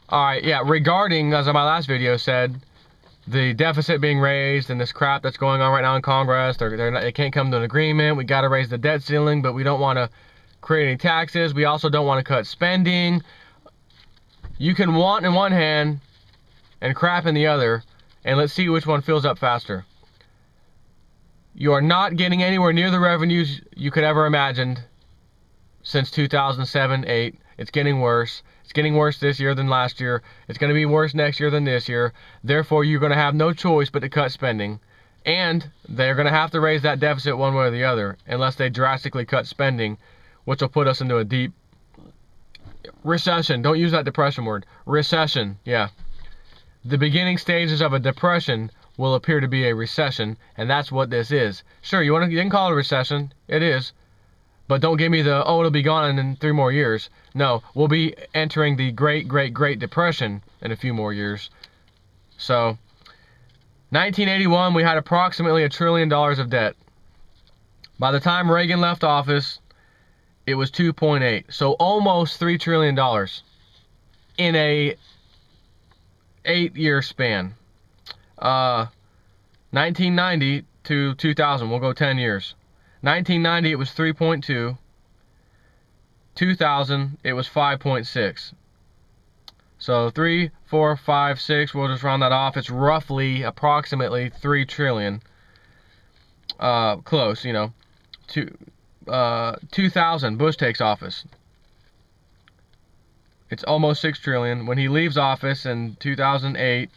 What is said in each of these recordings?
Alright, yeah, regarding, as my last video said, the deficit being raised and this crap that's going on right now in Congress, they can't come to an agreement. We got to raise the debt ceiling, but we don't want to create any taxes. We also don't want to cut spending. You can want in one hand and crap in the other, and let's see which one fills up faster. You are not getting anywhere near the revenues you could ever imagined since 2007-8. It's getting worse. It's getting worse this year than last year. It's going to be worse next year than this year. Therefore, you're going to have no choice but to cut spending. And they're going to have to raise that deficit one way or the other, unless they drastically cut spending, which will put us into a deep recession. Don't use that depression word. Recession, yeah. The beginning stages of a depression will appear to be a recession, and that's what this is. Sure, you can call it a recession. It is. But don't give me the, oh, it'll be gone in 3 more years. No, we'll be entering the Great Depression in a few more years. So, 1981, we had approximately $1 trillion of debt. By the time Reagan left office, it was 2.8. So almost $3 trillion in a 8-year span. 1990 to 2000, we'll go 10 years. 1990 it was 3.2. 2000 it was 5.6. So 3, 4, 5, 6, we'll just round that off. It's roughly approximately 3 trillion. Close, you know. 2000 Bush takes office. It's almost 6 trillion. When he leaves office in 2008,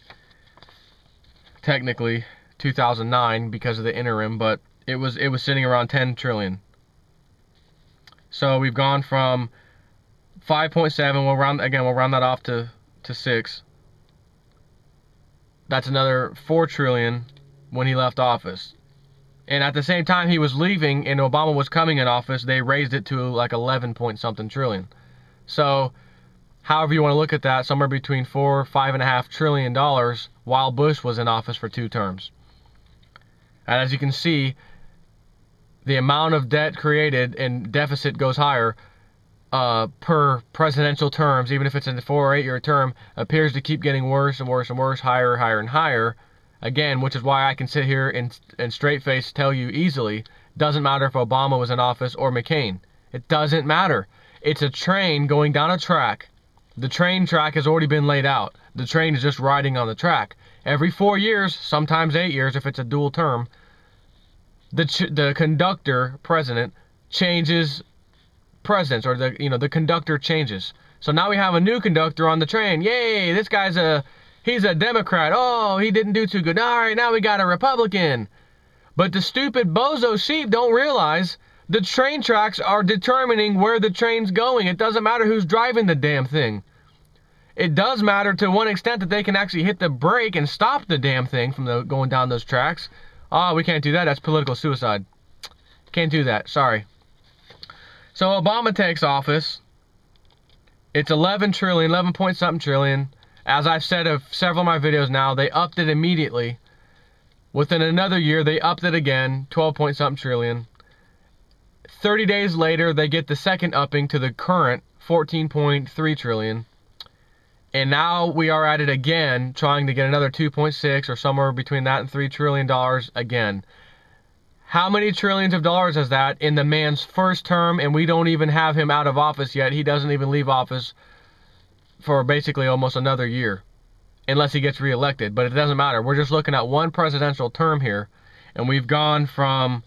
technically 2009 because of the interim, but it was sitting around 10 trillion. So we've gone from 5.7, we'll round that off to 6. That's another 4 trillion when he left office. And at the same time he was leaving and Obama was coming in office, they raised it to like 11 point something trillion. So however you want to look at that, somewhere between $4–5.5 trillion while Bush was in office for 2 terms. And as you can see, the amount of debt created and deficit goes higher per presidential terms, even if it's in the 4 or 8 year term, appears to keep getting worse and worse and worse, higher and higher. Again, which is why I can sit here and straight face tell you easily, doesn't matter if Obama was in office or McCain. It doesn't matter. It's a train going down a track. The train track has already been laid out. The train is just riding on the track. Every 4 years, sometimes 8 years if it's a dual term, the conductor president changes presidents, or the conductor changes. So now we have a new conductor on the train. Yay, this guy's he's a Democrat. Oh, he didn't do too good. All right, now we got a Republican. But the stupid bozo sheep don't realize the train tracks are determining where the train's going. It doesn't matter who's driving the damn thing. It does matter to one extent that they can actually hit the brake and stop the damn thing from going down those tracks. Oh, we can't do that. That's political suicide. Can't do that. Sorry. So Obama takes office. It's 11 point something trillion. As I've said of several of my videos now, they upped it immediately. Within another year, they upped it again, 12 point something trillion. 30 days later, they get the second upping to the current 14.3 trillion. And now we are at it again, trying to get another 2.6 or somewhere between that and $3 trillion again. How many trillions of dollars is that in the man's first term, and we don't even have him out of office yet? He doesn't even leave office for basically almost another year, unless he gets reelected. But it doesn't matter. We're just looking at one presidential term here, and we've gone from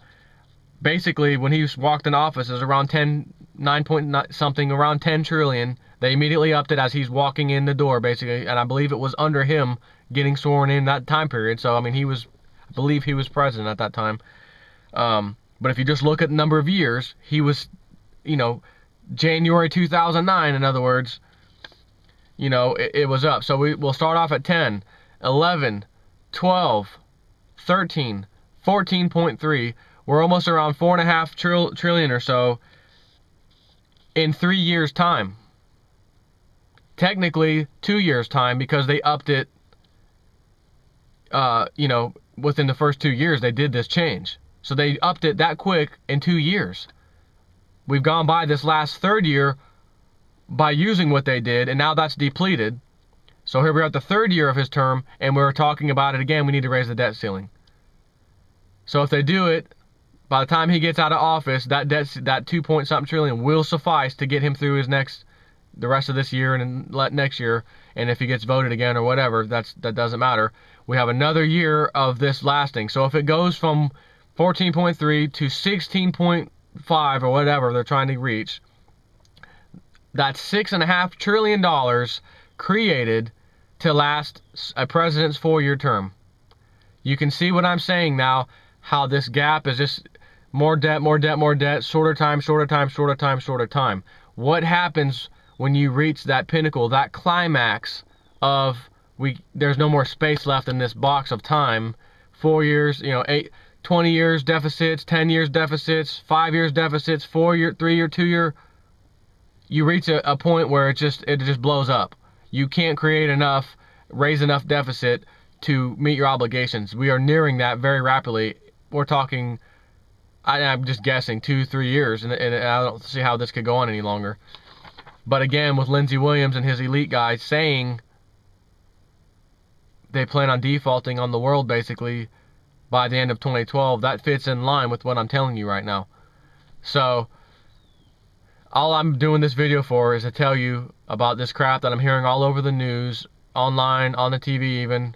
basically when he walked in office is around 9 point something, around 10 trillion. They immediately upped it as he's walking in the door, basically, and I believe it was under him getting sworn in that time period. So, I mean, I believe he was president at that time. But if you just look at the number of years, he was, January 2009, in other words, it was up. So we'll start off at 10, 11, 12, 13, 14.3. We're almost around 4.5 trillion or so in 3 years' time. Technically 2 years' time, because they upped it, within the first 2 years they did this change. So they upped it that quick in 2 years. We've gone by this last third year by using what they did, and now that's depleted. So here we are at the 3rd year of his term, and we're talking about it again. We need to raise the debt ceiling. So if they do it, by the time he gets out of office, that 2-point-something trillion will suffice to get him through the rest of this year and next year. And if he gets voted again or whatever, that doesn't matter. We have another year of this lasting. So if it goes from 14.3 to 16.5 or whatever they're trying to reach, that's $6.5 trillion created to last a president's 4-year term. You can see what I'm saying now, how this gap is just more debt, more debt, more debt, shorter time, shorter time, shorter time, shorter time. What happens when you reach that pinnacle, that climax of there's no more space left in this box of time? 4 years, 20 years deficits, 10 years deficits, 5 years deficits, 4 year, 3 year, 2 year. You reach a point where it just blows up. You can't raise enough deficit to meet your obligations. We are nearing that very rapidly. We're talking, I'm just guessing, 2-3 years, and I don't see how this could go on any longer. But again, with Lindsey Williams and his elite guys saying they plan on defaulting on the world basically by the end of 2012, that fits in line with what I'm telling you right now. So all I'm doing this video for is to tell you about this crap that I'm hearing all over the news, online, on the TV even,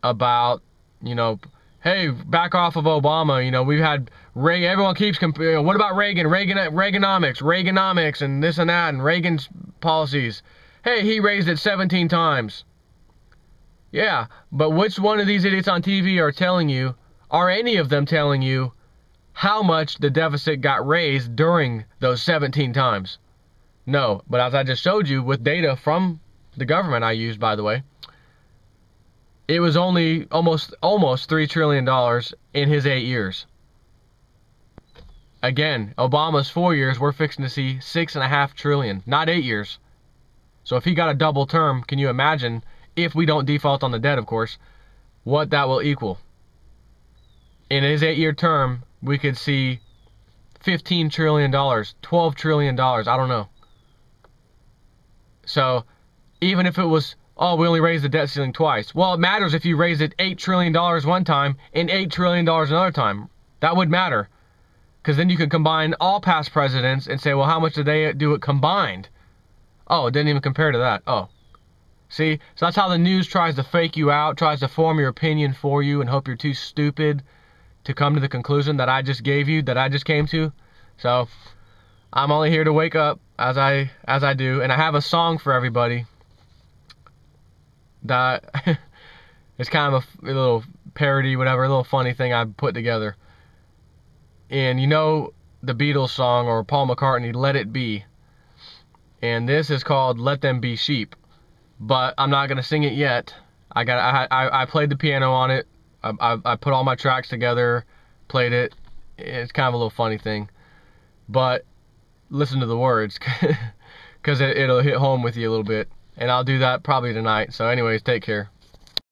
about, hey, back off of Obama. We've had Reagan. Everyone keeps comparing. What about Reagan? Reaganomics, and this and that, and Reagan's policies. Hey, he raised it 17 times. Yeah, but which one of these idiots on TV are any of them telling you how much the deficit got raised during those 17 times? No, but as I just showed you with data from the government I used, by the way, it was only almost $3 trillion in his 8 years. Again, Obama's 4 years, we're fixing to see $6.5 trillion, not 8 years. So if he got a double term, can you imagine, if we don't default on the debt, of course, what that will equal? In his 8-year term, we could see $15 trillion, $12 trillion, I don't know. So even if it was, oh, we only raised the debt ceiling twice. Well, it matters if you raise it $8 trillion one time and $8 trillion another time. That would matter. Because then you could combine all past presidents and say, well, how much did they do it combined? Oh, it didn't even compare to that. Oh. See? So that's how the news tries to fake you out, tries to form your opinion for you and hope you're too stupid to come to the conclusion that I just gave you, that I just came to. So I'm only here to wake up as I do. And I have a song for everybody that it's kind of a little parody, whatever, a little funny thing I put together. And the Beatles song, or Paul McCartney, Let It Be. And this is called Let Them Be Sheep. But I'm not going to sing it yet. I played the piano on it. I put all my tracks together, played it. It's kind of a little funny thing. But listen to the words, because it'll hit home with you a little bit. And I'll do that probably tonight. So anyways, take care.